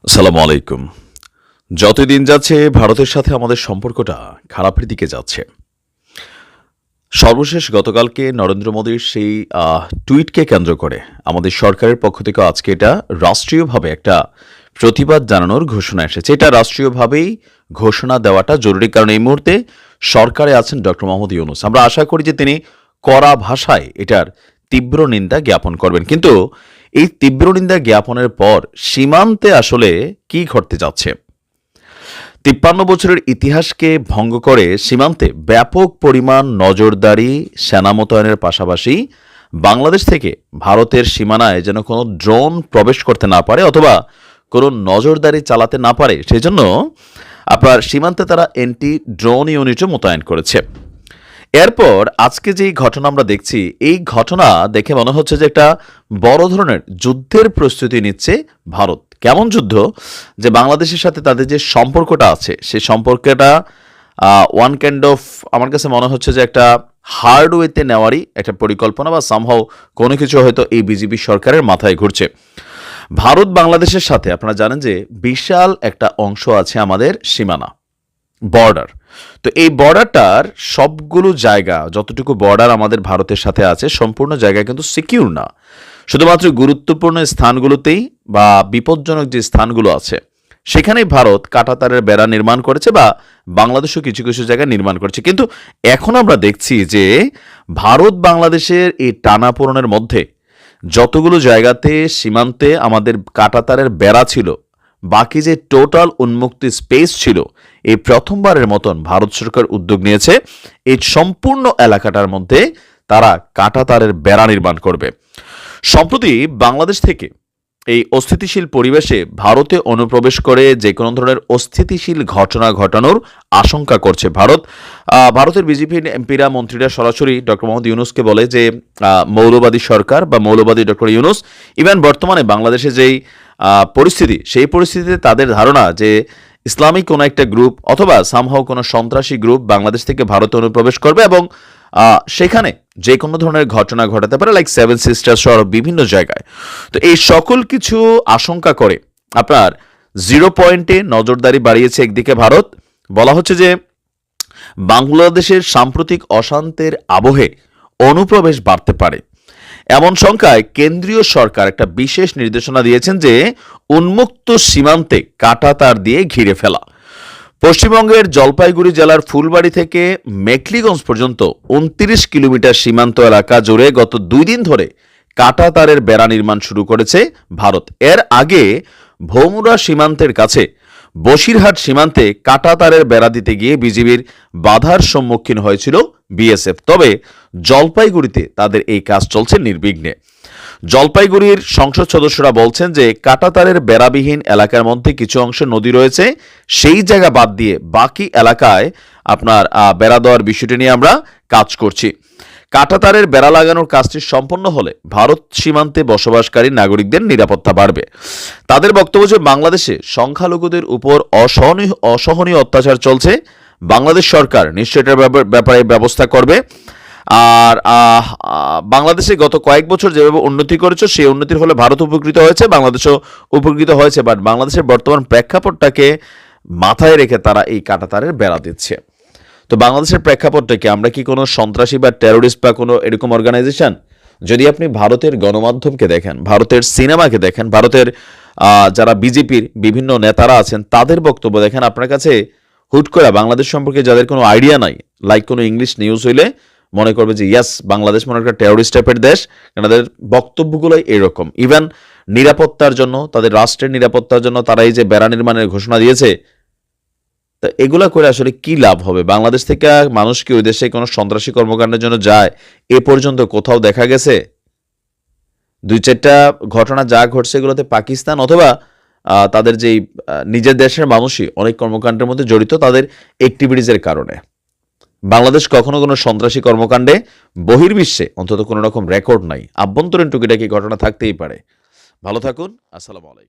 আসসালামু আলাইকুম। যতই দিন যাচ্ছে ভারতের সাথে আমাদের সম্পর্কটা খারাপের দিকে যাচ্ছে। সর্বশেষ গতকালকে নরেন্দ্র মোদীর সেই টুইটকে কেন্দ্র করে আমাদের সরকারের পক্ষ থেকে আজকে এটা রাষ্ট্রীয়ভাবে একটা প্রতিবাদ জানানোর ঘোষণা এসেছে। এটা রাষ্ট্রীয়ভাবেই ঘোষণা দেওয়াটা জরুরি, কারণ এই মুহূর্তে সরকারে আছেন ডক্টর মোহাম্মদ ইউনূস। আমরা আশা করি যে তিনি কড়া ভাষায় এটার তীব্র নিন্দা জ্ঞাপন করবেন। কিন্তু এই তীব্র নিন্দা জ্ঞাপনের পর সীমান্তে আসলে কি ঘটতে যাচ্ছে? ৫৩ বছরের ইতিহাসকে ভঙ্গ করে সীমান্তে ব্যাপক পরিমাণ নজরদারি সেনা মোতায়েনের পাশাপাশি বাংলাদেশ থেকে ভারতের সীমানায় যেন কোনো ড্রোন প্রবেশ করতে না পারে অথবা কোনো নজরদারি চালাতে না পারে, সেজন্য আপনার সীমান্তে তারা অ্যান্টি ড্রোন ইউনিটও মোতায়েন করেছে। এরপর আজকে যেই ঘটনা আমরা দেখছি, এই ঘটনা দেখে মনে হচ্ছে যে একটা বড় ধরনের যুদ্ধের প্রস্তুতি নিচ্ছে ভারত। কেমন যুদ্ধ? যে বাংলাদেশের সাথে তাদের যে সম্পর্কটা আছে, সেই সম্পর্কটা ওয়ান কাইন্ড অফ, আমার কাছে মনে হচ্ছে যে একটা হার্ড ওয়েতে নেওয়ারই একটা পরিকল্পনা বা সামহাও কোনো কিছু হয়তো এই বিজেপি সরকারের মাথায় ঘুরছে। ভারত বাংলাদেশের সাথে আপনারা জানেন যে বিশাল একটা অংশ আছে আমাদের সীমানা, বর্ডার। তো এই বর্ডারটার সবগুলো জায়গা, যতটুকু বর্ডার আমাদের ভারতের সাথে আছে, সম্পূর্ণ জায়গায় কিন্তু সিকিউর না। শুধুমাত্র গুরুত্বপূর্ণ স্থানগুলোতেই বা বিপজ্জনক যে স্থানগুলো আছে সেখানেই ভারত কাঁটাতারের বেড়া নির্মাণ করেছে বা বাংলাদেশও কিছু কিছু জায়গায় নির্মাণ করেছে। কিন্তু এখন আমরা দেখছি যে ভারত বাংলাদেশের এই টানাপোড়েনের মধ্যে যতগুলো জায়গাতে সীমান্তে আমাদের কাঁটাতারের বেড়া ছিল, বাকি যে টোটাল উন্মুক্ত স্পেস ছিল, এই প্রথমবারের মতন ভারত সরকার উদ্যোগ নিয়েছে এই সম্পূর্ণ এলাকাটার মধ্যে তারা কাঁটাতারের বেড়া নির্মাণ করবে। সম্প্রতি বাংলাদেশ থেকে এই অস্থিতিশীল পরিবেশে ভারতে অনুপ্রবেশ করে যে কোনো ধরনের অস্থিতিশীল ঘটনা ঘটানোর আশঙ্কা করছে ভারত। ভারতের বিজেপি এমপিরা, মন্ত্রীরা সরাসরি ডক্টর মোহাম্মদ ইউনূসকে বলে যে মৌলবাদী সরকার বা মৌলবাদী ডক্টর ইউনূস। ইভেন বর্তমানে বাংলাদেশে যেই পরিস্থিতি, সেই পরিস্থিতিতে তাদের ধারণা যে ইসলামিক কোনো একটা গ্রুপ অথবা সামহাও কোনো সন্ত্রাসী গ্রুপ বাংলাদেশ থেকে ভারতে অনুপ্রবেশ করবে এবং সেখানে যে কোনো ধরনের ঘটনা ঘটাতে পারে, লাইক সেভেন সিস্টার্স সহ বিভিন্ন জায়গায়। তো এই সকল কিছু আশঙ্কা করে আপনার জিরো পয়েন্টে নজরদারি বাড়িয়েছে একদিকে ভারত। বলা হচ্ছে যে বাংলাদেশের সাম্প্রতিক অশান্তির আবহে অনুপ্রবেশ বাড়তে পারে, এমন শঙ্কায় কেন্দ্রীয় সরকার একটা বিশেষ নির্দেশনা দিয়েছেন যে উন্মুক্ত সীমান্তে কাঁটাতার দিয়ে ঘিরে ফেলা। পশ্চিমবঙ্গের জলপাইগুড়ি জেলার ফুলবাড়ি থেকে মেখলিগঞ্জ পর্যন্ত ২৯ কিলোমিটার সীমান্ত এলাকা জুড়ে গত ২ দিন ধরে কাঁটাতারের বেড়া নির্মাণ শুরু করেছে ভারত। এর আগে ভৌমুরা সীমান্তের কাছে বসিরহাট সীমান্তে কাঁটাতারের বেড়া দিতে গিয়ে বিজিবির বাধার সম্মুখীন হয়েছিল বিএসএফ। তবে জলপাইগুড়িতে তাদের এই কাজ চলছে নির্বিঘ্নে। জলপাইগুড়ির সংসদ সদস্যরা বলছেন যে কাঁটাতারের বেড়াবিহীন এলাকার মধ্যে কিছু অংশে নদী রয়েছে, সেই জায়গা বাদ দিয়ে বাকি এলাকায় আপনার বেড়া দেওয়ার বিষয়টি নিয়ে আমরা কাজ করছি। কাঁটাতারের বেড়া লাগানোর কাজটি সম্পন্ন হলে ভারত সীমান্তে বসবাসকারী নাগরিকদের নিরাপত্তা বাড়বে। তাদের বক্তব্য যে বাংলাদেশে সংখ্যালঘুদের উপর অসহনীয় অত্যাচার চলছে, বাংলাদেশ সরকার নিশ্চয়ই এটার ব্যাপারে ব্যবস্থা করবে। আর বাংলাদেশে গত কয়েক বছর যেভাবে উন্নতি করেছে, সেই উন্নতির ফলে ভারত উপকৃত হয়েছে, বাংলাদেশও উপকৃত হয়েছে। বাট বাংলাদেশের বর্তমান প্রেক্ষাপটটাকে মাথায় রেখে তারা এই কাঁটাতারের বেড়া দিচ্ছে। তো বাংলাদেশের প্রেক্ষাপটটাকে, আমরা কি কোনো সন্ত্রাসী বা টেরোরিস্ট বা কোনো এরকম অর্গানাইজেশন? যদি আপনি ভারতের গণমাধ্যমকে দেখেন, ভারতের সিনেমাকে দেখেন, ভারতের যারা বিজেপির বিভিন্ন নেতারা আছেন তাদের বক্তব্য দেখেন, আপনার কাছে হুট করে বাংলাদেশ সম্পর্কে যাদের কোনো আইডিয়া নাই, লাইক কোনো ইংলিশ নিউজ হইলে মনে করবে যে ইয়াস, বাংলাদেশ মনে একটা টেরোরিস্ট টাইপের দেশ। তাদের বক্তব্যগুলোই এরকম। ইভেন নিরাপত্তার জন্য, তাদের রাষ্ট্রের নিরাপত্তার জন্য তারা এই যে বেড়া নির্মাণের ঘোষণা দিয়েছে, তা এগুলা করে আসলে কি লাভ হবে? বাংলাদেশ থেকে মানুষ কি ওই দেশে কোনো সন্ত্রাসী কর্মকাণ্ডের জন্য যায়? এ পর্যন্ত কোথাও দেখা গেছে? ২-৪টা ঘটনা যা ঘটছে এগুলোতে পাকিস্তান অথবা তাদের যেই নিজের দেশের মানুষই অনেক কর্মকাণ্ডের মধ্যে জড়িত তাদের অ্যাক্টিভিটিসের কারণে। বাংলাদেশ কখনো কোনো সন্ত্রাসী কর্মকাণ্ডে বহির্বিশ্বে অন্তত কোনো রকম রেকর্ড নাই। আভ্যন্তরীণ টুকিটাকি ঘটনা থাকতেই পারে। ভালো থাকুন। আসসালামু আলাইকুম।